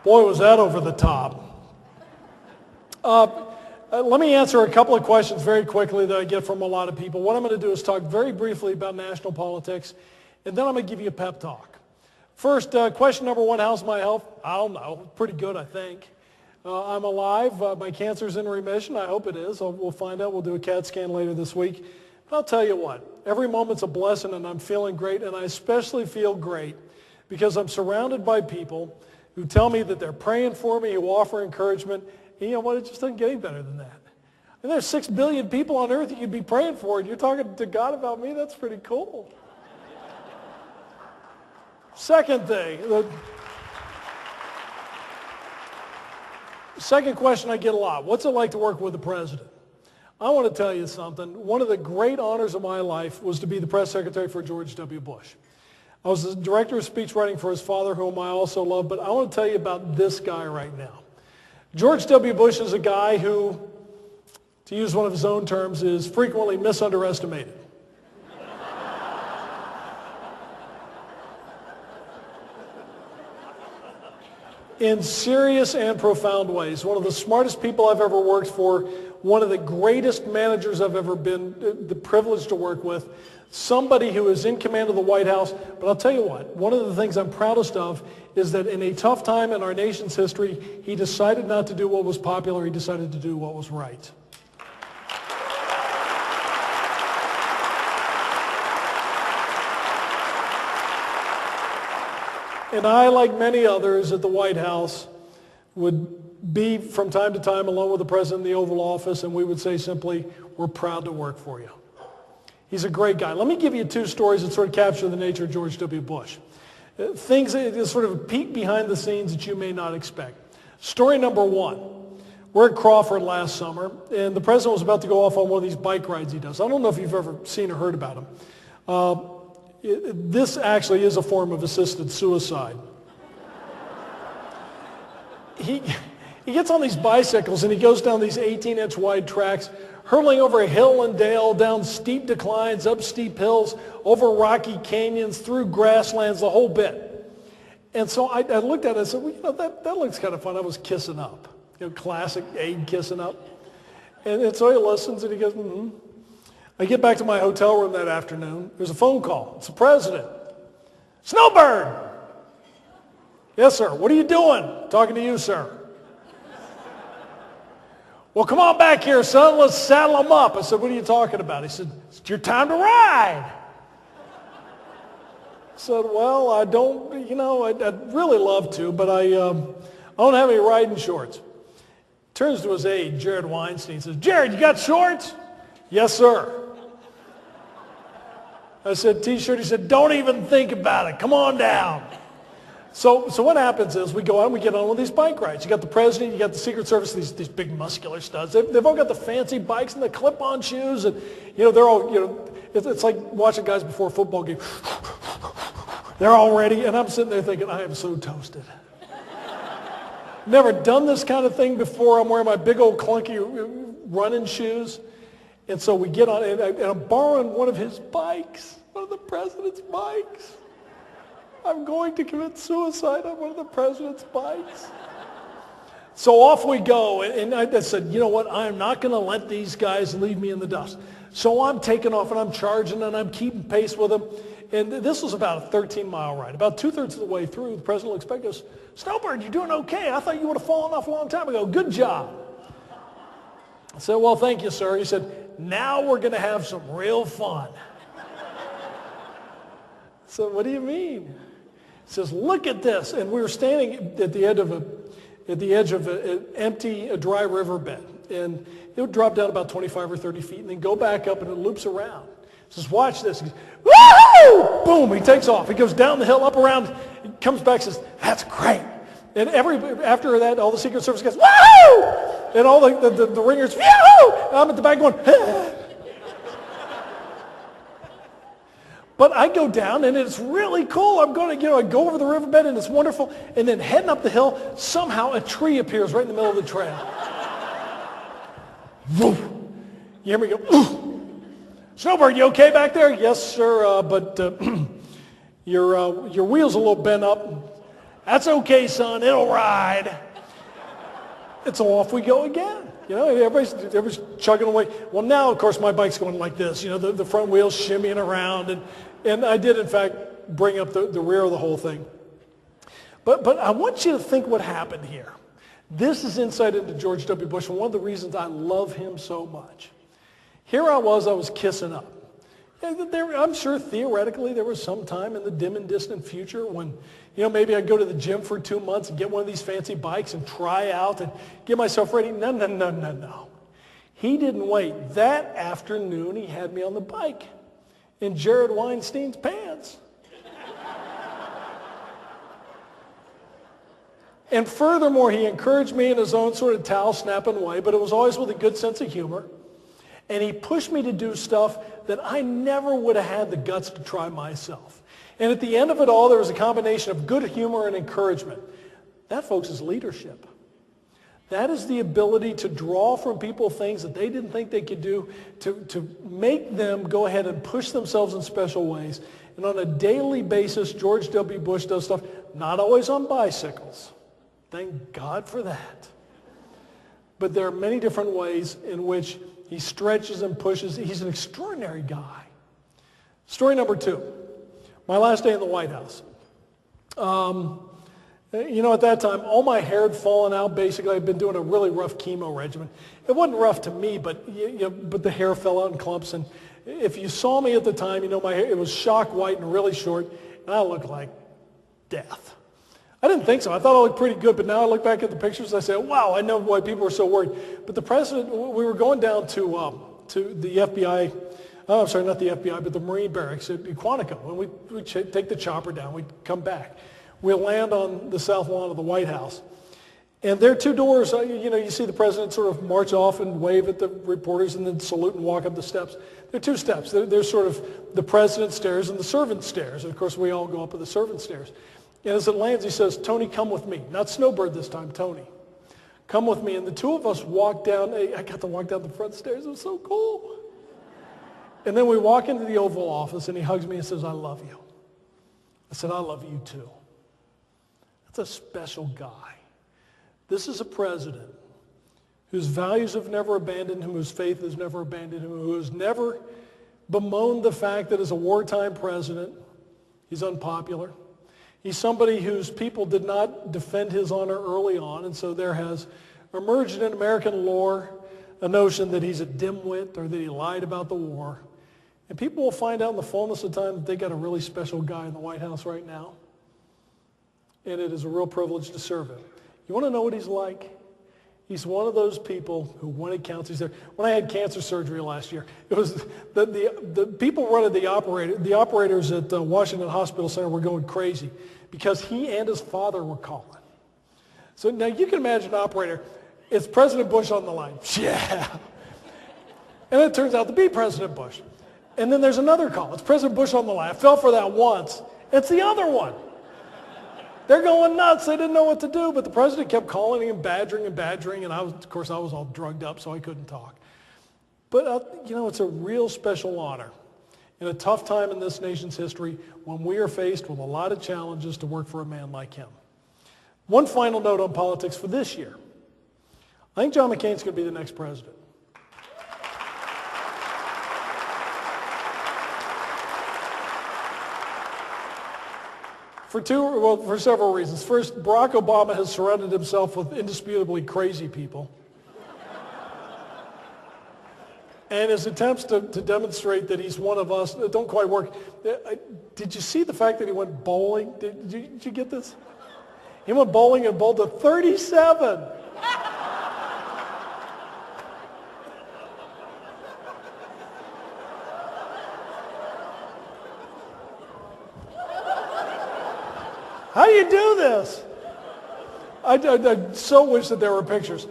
Boy, was that over the top. Let me answer a couple of questions very quickly that I get from a lot of people. What I'm going to do is talk very briefly about national politics, and then I'm going to give you a pep talk. First, question number one, how's my health? I don't know. Pretty good, I think. I'm alive. My cancer's in remission. I hope it is. We'll find out. We'll do a CAT scan later this week. But I'll tell you what, every moment's a blessing, and I'm feeling great, and I especially feel great because I'm surrounded by people who tell me that they're praying for me, who offer encouragement. And you know what? It just doesn't get any better than that. And there's 6 billion people on earth that you'd be praying for, and you're talking to God about me? That's pretty cool. Second thing, the second question I get a lot, what's it like to work with the president? I want to tell you something. One of the great honors of my life was to be the press secretary for George W. Bush. I was the director of speech writing for his father, whom I also love, but I want to tell you about this guy right now. George W. Bush is a guy who, to use one of his own terms, is frequently misunderestimated. In serious and profound ways. One of the smartest people I've ever worked for, one of the greatest managers I've ever been the privilege to work with, somebody who is in command of the White House. But I'll tell you what, one of the things I'm proudest of is that in a tough time in our nation's history, he decided not to do what was popular, he decided to do what was right. And I, like many others at the White House, would be from time to time alone with the president in the Oval Office, and we would say simply, we're proud to work for you. He's a great guy. Let me give you 2 stories that sort of capture the nature of George W. Bush. Things that sort of peek behind the scenes that you may not expect. Story number 1. We're at Crawford last summer, and the president was about to go off on one of these bike rides he does. I don't know if you've ever seen or heard about him. This actually is a form of assisted suicide. He gets on these bicycles and he goes down these 18-inch wide tracks, hurtling over a hill and dale, down steep declines, up steep hills, over rocky canyons, through grasslands, the whole bit. And so I looked at it and said, well, you know, that looks kind of fun. I was kissing up. You know, classic Abe kissing up. And so he listens and he goes, mm-hmm. I get back to my hotel room that afternoon. There's a phone call. It's the president. Snowbird! Yes, sir. What are you doing? Talking to you, sir. Well, come on back here, son. Let's saddle him up. I said, what are you talking about? He said, it's your time to ride. I said, well, I don't, you know, I'd really love to, but I don't have any riding shorts. Turns to his aide, Jared Weinstein, says, Jared, you got shorts? Yes, sir. I said, T-shirt. He said, don't even think about it. Come on down. So what happens is we go out and we get on one of these bike rides. You got the president, you got the Secret Service, these big muscular studs. They've all got the fancy bikes and the clip-on shoes, and you know they're all, you know, it's like watching guys before a football game. They're all ready, and I'm sitting there thinking, I am so toasted. Never done this kind of thing before. I'm wearing my big old clunky running shoes. And so we get on, and I'm borrowing one of his bikes, one of the president's bikes. I'm going to commit suicide on one of the president's bikes. So off we go, and I said, you know what, I'm not going to let these guys leave me in the dust. So I'm taking off, and I'm charging, and I'm keeping pace with them. And this was about a 13-mile ride. About 2/3 of the way through, the president looks back and goes, Snowbird, you're doing okay. I thought you would have fallen off a long time ago. Good job. I said, well, thank you, sir. He said, now we're going to have some real fun. So what do you mean? He says, look at this. And we were standing at the edge of an empty, dry riverbed. And it would drop down about 25 or 30 feet and then go back up and it loops around. He says, watch this. He goes, woo! Boom, he takes off. He goes down the hill, up around, he comes back and says, that's great. And after that, all the Secret Service guys, woo! And all the ringers, woo! I'm at the back going, But I go down and it's really cool. I'm going to, I go over the riverbed and it's wonderful. And then heading up the hill, somehow a tree appears right in the middle of the trail. Woof. You hear me go, ooh. Snowbird, you okay back there? Yes, sir, but your wheel's a little bent up. That's okay, son, it'll ride. And so off we go again. You know, everybody's chugging away. Well, now, of course, my bike's going like this. You know, the front wheel's shimmying around. And I did, in fact, bring up the rear of the whole thing. But I want you to think what happened here. This is insight into George W. Bush, and one of the reasons I love him so much. Here I was kissing up. I'm sure theoretically there was some time in the dim and distant future when, you know, maybe I'd go to the gym for 2 months and get one of these fancy bikes and try out and get myself ready. No. He didn't wait. That afternoon he had me on the bike in Jared Weinstein's pants. And furthermore, he encouraged me in his own sort of towel-snapping way, but it was always with a good sense of humor. And he pushed me to do stuff that I never would have had the guts to try myself. And at the end of it all, there was a combination of good humor and encouragement. That, folks, is leadership. That is the ability to draw from people things that they didn't think they could do, to make them go ahead and push themselves in special ways. And on a daily basis, George W. Bush does stuff, not always on bicycles. Thank God for that. But there are many different ways in which he stretches and pushes. He's an extraordinary guy. Story number 2, my last day in the White House. You know, at that time, all my hair had fallen out. Basically, I'd been doing a really rough chemo regimen. It wasn't rough to me, but but the hair fell out in clumps. And if you saw me at the time, you know, my hair, it was shock white and really short, and I looked like death. I didn't think so. I thought I looked pretty good, but now I look back at the pictures and I say, wow, I know why people were so worried. But the president, we were going down to the FBI, I'm sorry, not the FBI, but the Marine barracks at Quantico. And we'd take the chopper down. We'd come back. We'll land on the south lawn of the White House. And there are 2 doors. You know, you see the president sort of march off and wave at the reporters and then salute and walk up the steps. There are 2 steps. There's sort of the president's stairs and the servant's stairs. And, of course, we all go up the servant's stairs. And as it lands, he says, Tony, come with me. Not Snowbird this time, Tony. Come with me. And the 2 of us walk down. I got to walk down the front stairs. It was so cool. And then we walk into the Oval Office, and he hugs me and says, I love you. I said, I love you too. That's a special guy. This is a president whose values have never abandoned him, whose faith has never abandoned him, who has never bemoaned the fact that as a wartime president, he's unpopular. He's somebody whose people did not defend his honor early on, and so there has emerged in American lore a notion that he's a dimwit or that he lied about the war. And people will find out in the fullness of time that they got a really special guy in the White House right now. And it is a real privilege to serve him. You want to know what he's like? He's one of those people who, when it counts, he's there. When I had cancer surgery last year, it was the people running the operators at Washington Hospital Center were going crazy because he and his father were calling. So now you can imagine an operator. It's President Bush on the line. Yeah. And it turns out to be President Bush. And then there's another call. It's President Bush on the line. I fell for that once. It's the other one. They're going nuts. They didn't know what to do, but the president kept calling and badgering, and of course, I was all drugged up, so I couldn't talk. But, you know, it's a real special honor in a tough time in this nation's history when we are faced with a lot of challenges to work for a man like him. One final note on politics for this year. I think John McCain's going to be the next president. For several reasons. First, Barack Obama has surrounded himself with indisputably crazy people. And his attempts to demonstrate that he's one of us don't quite work. Did you see the fact that he went bowling? Did you get this? He went bowling and bowled to 37. How do you do this? I so wish that there were pictures.